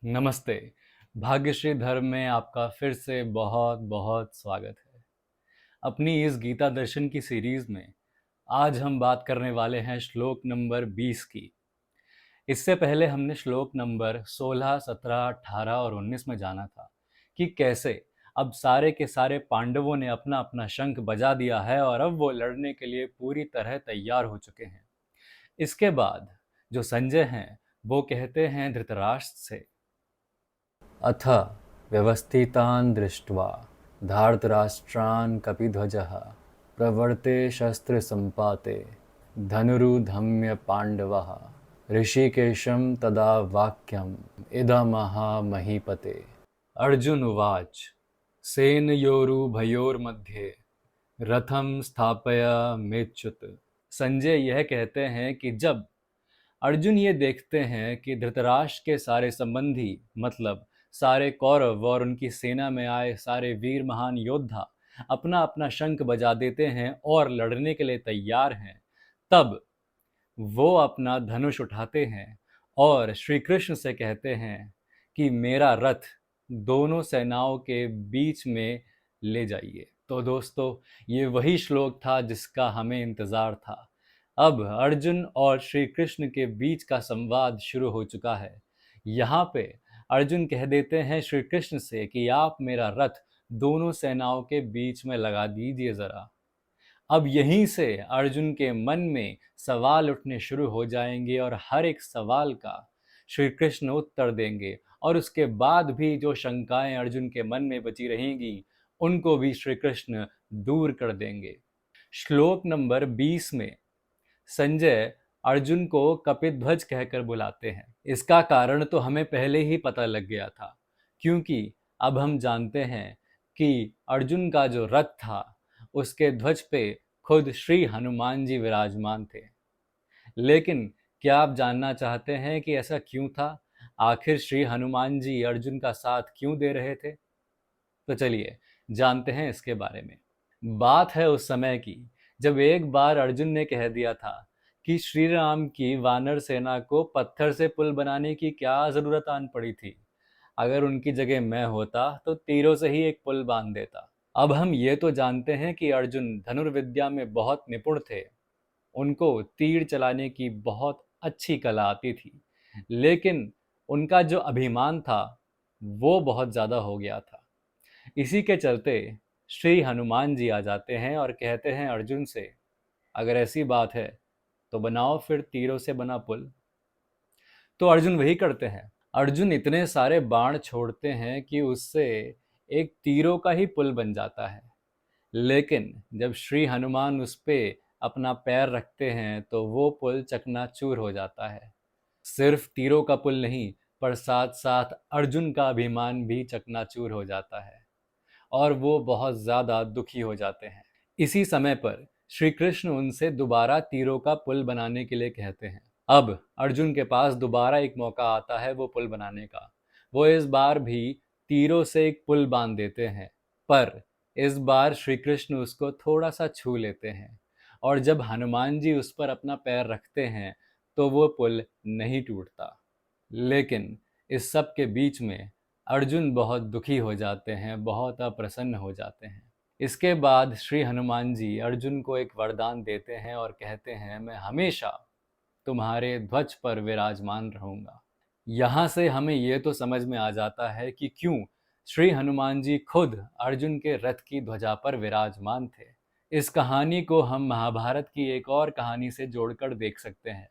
नमस्ते। भाग्यश्री धर्म में आपका फिर से बहुत बहुत स्वागत है। अपनी इस गीता दर्शन की सीरीज में आज हम बात करने वाले हैं श्लोक नंबर 20 की। इससे पहले हमने श्लोक नंबर 16, 17, 18 और 19 में जाना था कि कैसे अब सारे के सारे पांडवों ने अपना अपना शंख बजा दिया है और अब वो लड़ने के लिए पूरी तरह तैयार हो चुके हैं। इसके बाद जो संजय हैं वो कहते हैं धृतराष्ट्र से, अथ व्यवस्थितान् दृष्ट्वा धार्तराष्ट्रान् कपिध्वजः प्रवर्ते शस्त्रसम्पाते धनुरुधम्य पाण्डवः ऋषिकेशं तदा वाक्यम् इदमः महीपते। अर्जुन उवाच सेनयोरुभयोर्मध्ये रथम स्थापय मेच्युत। संजय यह कहते हैं कि जब अर्जुन ये देखते हैं कि धृतराष्ट्र के सारे संबंधी मतलब सारे कौरव और उनकी सेना में आए सारे वीर महान योद्धा अपना अपना शंख बजा देते हैं और लड़ने के लिए तैयार हैं, तब वो अपना धनुष उठाते हैं और श्री कृष्ण से कहते हैं कि मेरा रथ दोनों सेनाओं के बीच में ले जाइए। तो दोस्तों, ये वही श्लोक था जिसका हमें इंतज़ार था। अब अर्जुन और श्री कृष्ण के बीच का संवाद शुरू हो चुका है। यहाँ पे अर्जुन कह देते हैं श्री कृष्ण से कि आप मेरा रथ दोनों सेनाओं के बीच में लगा दीजिए ज़रा। अब यहीं से अर्जुन के मन में सवाल उठने शुरू हो जाएंगे और हर एक सवाल का श्री कृष्ण उत्तर देंगे और उसके बाद भी जो शंकाएं अर्जुन के मन में बची रहेंगी उनको भी श्री कृष्ण दूर कर देंगे। श्लोक नंबर 20 में संजय अर्जुन को कपिध्वज कहकर बुलाते हैं। इसका कारण तो हमें पहले ही पता लग गया था, क्योंकि अब हम जानते हैं कि अर्जुन का जो रथ था उसके ध्वज पे खुद श्री हनुमान जी विराजमान थे। लेकिन क्या आप जानना चाहते हैं कि ऐसा क्यों था? आखिर श्री हनुमान जी अर्जुन का साथ क्यों दे रहे थे? तो चलिए जानते हैं इसके बारे में। बात है उस समय की जब एक बार अर्जुन ने कह दिया था कि श्री राम की वानर सेना को पत्थर से पुल बनाने की क्या जरूरत आन पड़ी थी। अगर उनकी जगह मैं होता तो तीरों से ही एक पुल बांध देता। अब हम ये तो जानते हैं कि अर्जुन धनुर्विद्या में बहुत निपुण थे, उनको तीर चलाने की बहुत अच्छी कला आती थी, लेकिन उनका जो अभिमान था वो बहुत ज़्यादा हो गया था। इसी के चलते श्री हनुमान जी आ जाते हैं और कहते हैं अर्जुन से, अगर ऐसी बात है तो बनाओ फिर तीरों से बना पुल। तो अर्जुन वही करते हैं। अर्जुन इतने सारे बाण छोड़ते हैं कि उससे एक तीरों का ही पुल बन जाता है। लेकिन जब श्री हनुमान उस पे अपना पैर रखते हैं तो वो पुल चकनाचूर हो जाता है। सिर्फ तीरों का पुल नहीं, पर साथ साथ अर्जुन का अभिमान भी चकनाचूर हो जाता है और वो बहुत ज़्यादा दुखी हो जाते हैं। इसी समय पर श्री कृष्ण उनसे दोबारा तीरों का पुल बनाने के लिए कहते हैं। अब अर्जुन के पास दोबारा एक मौका आता है वो पुल बनाने का। वो इस बार भी तीरों से एक पुल बांध देते हैं, पर इस बार श्री कृष्ण उसको थोड़ा सा छू लेते हैं और जब हनुमान जी उस पर अपना पैर रखते हैं तो वो पुल नहीं टूटता। लेकिन इस सब के बीच में अर्जुन बहुत दुखी हो जाते हैं, बहुत अप्रसन्न हो जाते हैं। इसके बाद श्री हनुमान जी अर्जुन को एक वरदान देते हैं और कहते हैं, मैं हमेशा तुम्हारे ध्वज पर विराजमान रहूंगा। यहाँ से हमें ये तो समझ में आ जाता है कि क्यों श्री हनुमान जी खुद अर्जुन के रथ की ध्वजा पर विराजमान थे। इस कहानी को हम महाभारत की एक और कहानी से जोड़कर देख सकते हैं।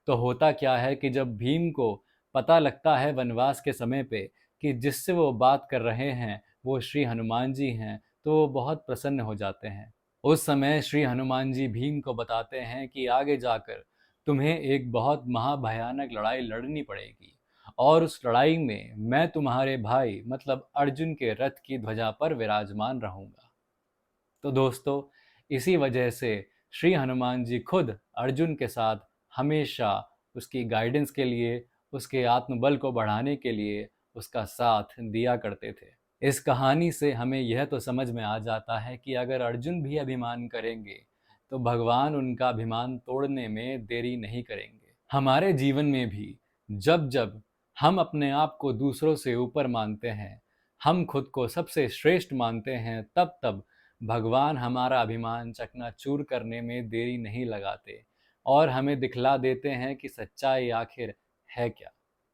तो होता क्या है कि जब भीम को पता लगता है वनवास के समय पे कि जिससे वो बात कर रहे हैं वो श्री हनुमान जी हैं, तो वो बहुत प्रसन्न हो जाते हैं। उस समय श्री हनुमान जी भीम को बताते हैं कि आगे जाकर तुम्हें एक बहुत महाभयानक लड़ाई लड़नी पड़ेगी और उस लड़ाई में मैं तुम्हारे भाई मतलब अर्जुन के रथ की ध्वजा पर विराजमान रहूंगा। तो दोस्तों, इसी वजह से श्री हनुमान जी खुद अर्जुन के साथ हमेशा उसकी गाइडेंस के लिए, उसके आत्मबल को बढ़ाने के लिए उसका साथ दिया करते थे। इस कहानी से हमें यह तो समझ में आ जाता है कि अगर अर्जुन भी अभिमान करेंगे तो भगवान उनका अभिमान तोड़ने में देरी नहीं करेंगे। हमारे जीवन में भी जब जब हम अपने आप को दूसरों से ऊपर मानते हैं, हम खुद को सबसे श्रेष्ठ मानते हैं, तब भगवान हमारा अभिमान चकनाचूर करने में देरी नहीं लगाते और हमें दिखला देते हैं कि सच्चाई आखिर है क्या।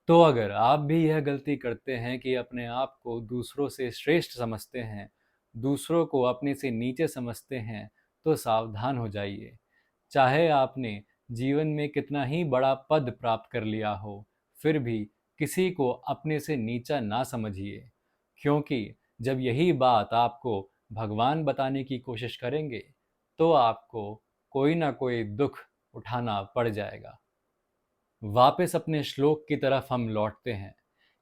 तो अगर आप भी यह गलती करते हैं कि अपने आप को दूसरों से श्रेष्ठ समझते हैं, दूसरों को अपने से नीचे समझते हैं, तो सावधान हो जाइए। चाहे आपने जीवन में कितना ही बड़ा पद प्राप्त कर लिया हो, फिर भी किसी को अपने से नीचा ना समझिए, क्योंकि जब यही बात आपको भगवान बताने की कोशिश करेंगे, तो आपको कोई ना कोई दुख उठाना पड़ जाएगा। वापस अपने श्लोक की तरफ हम लौटते हैं।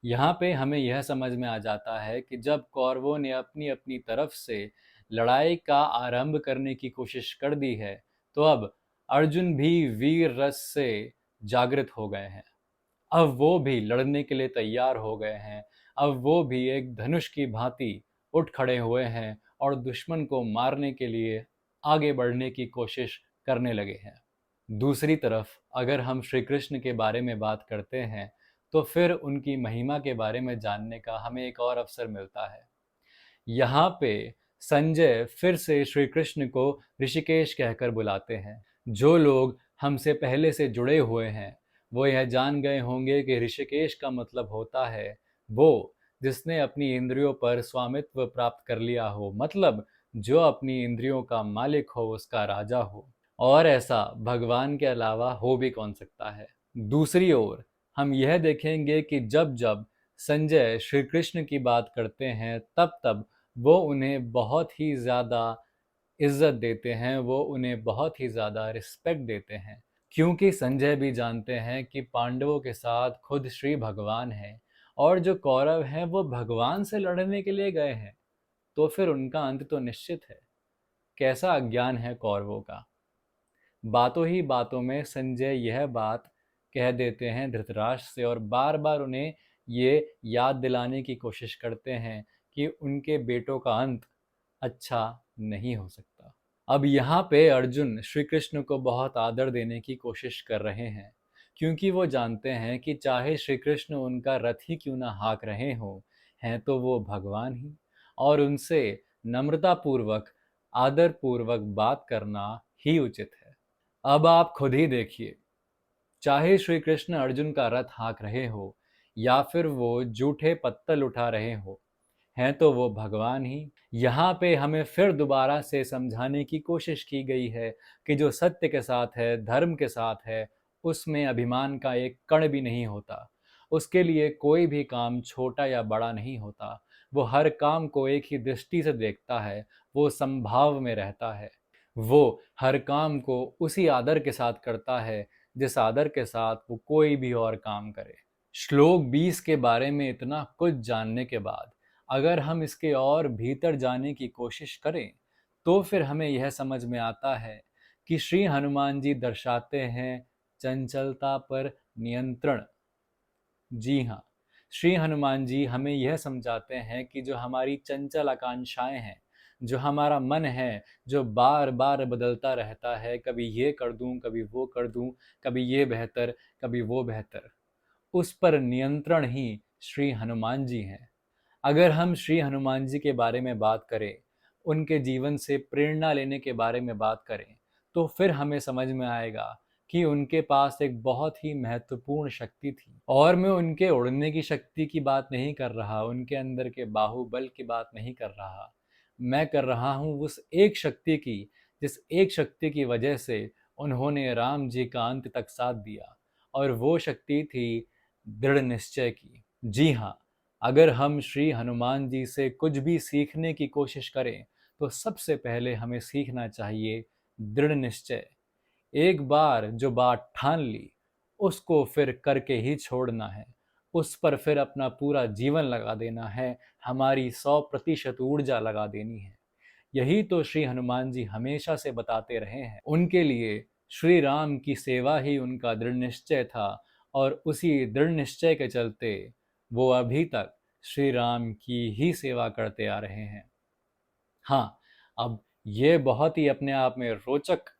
यहाँ पे हमें यह समझ में आ जाता है कि जब कौरवों ने अपनी अपनी तरफ से लड़ाई का आरंभ करने की कोशिश कर दी है, तो अब अर्जुन भी वीर रस से जागृत हो गए हैं। अब वो भी लड़ने के लिए तैयार हो गए हैं। अब वो भी एक धनुष की भांति उठ खड़े हुए हैं और दुश्मन को मारने के लिए आगे बढ़ने की कोशिश करने लगे हैं। दूसरी तरफ अगर हम श्री कृष्ण के बारे में बात करते हैं, तो फिर उनकी महिमा के बारे में जानने का हमें एक और अवसर मिलता है। यहाँ पे संजय फिर से श्री कृष्ण को ऋषिकेश कहकर बुलाते हैं। जो लोग हमसे पहले से जुड़े हुए हैं, वो यह जान गए होंगे कि ऋषिकेश का मतलब होता है वो जिसने अपनी इंद्रियों पर स्वामित्व प्राप्त कर लिया हो, मतलब जो अपनी इंद्रियों का मालिक हो, उसका राजा हो। और ऐसा भगवान के अलावा हो भी कौन सकता है। दूसरी ओर हम यह देखेंगे कि जब जब संजय श्री कृष्ण की बात करते हैं, तब वो उन्हें बहुत ही ज़्यादा इज्जत देते हैं, वो उन्हें बहुत ही ज़्यादा रिस्पेक्ट देते हैं, क्योंकि संजय भी जानते हैं कि पांडवों के साथ खुद श्री भगवान हैं और जो कौरव हैं वो भगवान से लड़ने के लिए गए हैं, तो फिर उनका अंत तो निश्चित है। कैसा अज्ञान है कौरवों का। बातों ही बातों में संजय यह बात कह देते हैं धृतराष्ट्र से और बार बार उन्हें ये याद दिलाने की कोशिश करते हैं कि उनके बेटों का अंत अच्छा नहीं हो सकता। अब यहाँ पे अर्जुन श्री कृष्ण को बहुत आदर देने की कोशिश कर रहे हैं, क्योंकि वो जानते हैं कि चाहे श्री कृष्ण उनका रथ ही क्यों ना हाँक रहे हो, हैं तो वो भगवान ही, और उनसे नम्रतापूर्वक आदर पूर्वक बात करना ही उचित है। अब आप खुद ही देखिए, चाहे श्री कृष्ण अर्जुन का रथ हाँक रहे हो या फिर वो जूठे पत्तल उठा रहे हो, हैं तो वो भगवान ही। यहाँ पे हमें फिर दोबारा से समझाने की कोशिश की गई है कि जो सत्य के साथ है, धर्म के साथ है, उसमें अभिमान का एक कण भी नहीं होता। उसके लिए कोई भी काम छोटा या बड़ा नहीं होता। वो हर काम को एक ही दृष्टि से देखता है, वो समभाव में रहता है। वो हर काम को उसी आदर के साथ करता है जिस आदर के साथ वो कोई भी और काम करे। श्लोक 20 के बारे में इतना कुछ जानने के बाद अगर हम इसके और भीतर जाने की कोशिश करें, तो फिर हमें यह समझ में आता है कि श्री हनुमान जी दर्शाते हैं चंचलता पर नियंत्रण। जी हाँ, श्री हनुमान जी हमें यह समझाते हैं कि जो हमारी चंचल आकांक्षाएं हैं, जो हमारा मन है, जो बार बार बदलता रहता है, कभी ये कर दूं, कभी वो कर दूं, कभी ये बेहतर, कभी वो बेहतर, उस पर नियंत्रण ही श्री हनुमान जी हैं। अगर हम श्री हनुमान जी के बारे में बात करें, उनके जीवन से प्रेरणा लेने के बारे में बात करें, तो फिर हमें समझ में आएगा कि उनके पास एक बहुत ही महत्वपूर्ण शक्ति थी। और मैं उनके उड़ने की शक्ति की बात नहीं कर रहा, उनके अंदर के बाहुबल की बात नहीं कर रहा। मैं कर रहा हूँ उस एक शक्ति की, जिस एक शक्ति की वजह से उन्होंने राम जी का अंत तक साथ दिया, और वो शक्ति थी दृढ़ निश्चय की। जी हाँ, अगर हम श्री हनुमान जी से कुछ भी सीखने की कोशिश करें, तो सबसे पहले हमें सीखना चाहिए दृढ़ निश्चय। एक बार जो बात ठान ली, उसको फिर करके ही छोड़ना है, उस पर फिर अपना पूरा जीवन लगा देना है, हमारी 100% ऊर्जा लगा देनी है। यही तो श्री हनुमान जी हमेशा से बताते रहे हैं। उनके लिए श्री राम की सेवा ही उनका दृढ़ निश्चय था, और उसी दृढ़ निश्चय के चलते वो अभी तक श्री राम की ही सेवा करते आ रहे हैं। हाँ, अब ये बहुत ही अपने आप में रोचक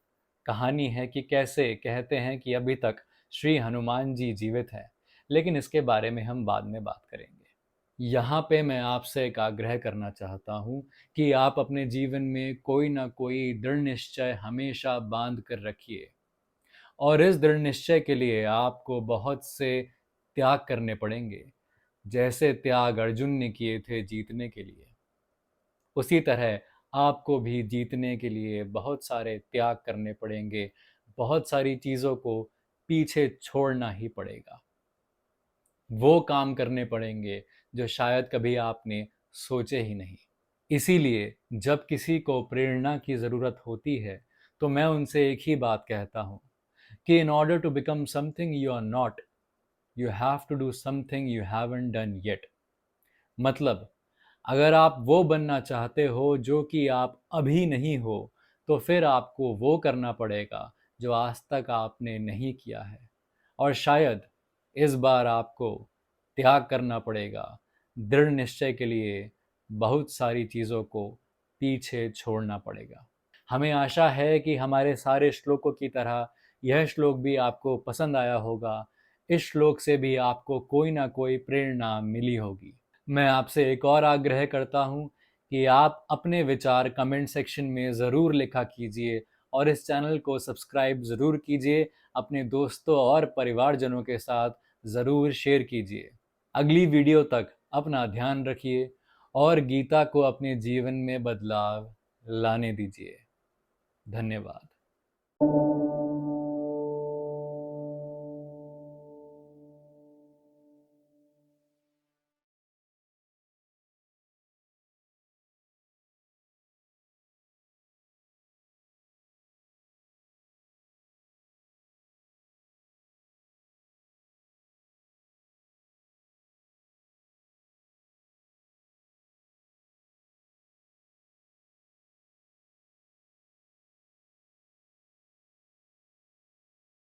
कहानी है कि कैसे कहते हैं कि अभी तक श्री हनुमान जी जीवित हैं। लेकिन इसके बारे में हम बाद में बात करेंगे। यहाँ पे मैं आपसे एक आग्रह करना चाहता हूँ कि आप अपने जीवन में कोई ना कोई दृढ़ निश्चय हमेशा बांध कर रखिए, और इस दृढ़ निश्चय के लिए आपको बहुत से त्याग करने पड़ेंगे। जैसे त्याग अर्जुन ने किए थे जीतने के लिए, उसी तरह आपको भी जीतने के लिए बहुत सारे त्याग करने पड़ेंगे, बहुत सारी चीज़ों को पीछे छोड़ना ही पड़ेगा। वो काम करने पड़ेंगे जो शायद कभी आपने सोचे ही नहीं। इसीलिए जब किसी को प्रेरणा की ज़रूरत होती है, तो मैं उनसे एक ही बात कहता हूँ कि in order to become something you are not, you have to do something you haven't done yet. मतलब, अगर आप वो बनना चाहते हो जो कि आप अभी नहीं हो, तो फिर आपको वो करना पड़ेगा जो आज तक आपने नहीं किया है। और शायद इस बार आपको त्याग करना पड़ेगा, दृढ़ निश्चय के लिए बहुत सारी चीज़ों को पीछे छोड़ना पड़ेगा। हमें आशा है कि हमारे सारे श्लोकों की तरह यह श्लोक भी आपको पसंद आया होगा। इस श्लोक से भी आपको कोई ना कोई प्रेरणा मिली होगी। मैं आपसे एक और आग्रह करता हूँ कि आप अपने विचार कमेंट सेक्शन में ज़रूर लिखा कीजिए, और इस चैनल को सब्सक्राइब ज़रूर कीजिए। अपने दोस्तों और परिवारजनों के साथ ज़रूर शेयर कीजिए। अगली वीडियो तक अपना ध्यान रखिए और गीता को अपने जीवन में बदलाव लाने दीजिए। धन्यवाद।